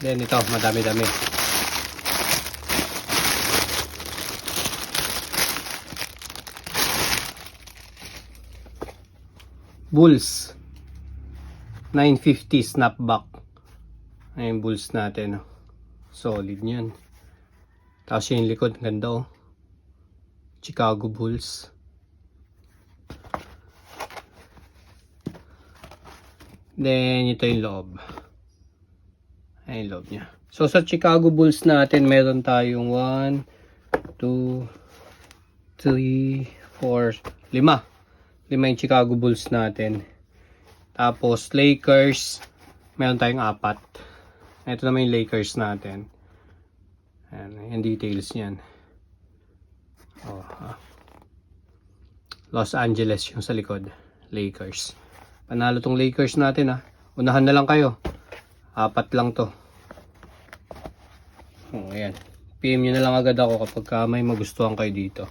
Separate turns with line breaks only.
Then ito, madami-dami. Bulls 950 snapback. Ayun Bulls natin. Solid yan. Tapos yung likod, ganda oh. Chicago Bulls. Then ito yung loob. Ayun loob niya. So sa Chicago Bulls natin, meron tayong 1, 2, 3, 4, 5. 5 yung Chicago Bulls natin. Tapos Lakers, meron tayong 4. Ito naman yung Lakers natin. Ayan, yung details niyan. Oh, Los Angeles yung sa likod. Lakers. Panalo tong Lakers natin ha. Unahan na lang kayo. 4 lang to. Oh, ayan. PM nyo na lang agad ako kapag may magustuhan kayo dito.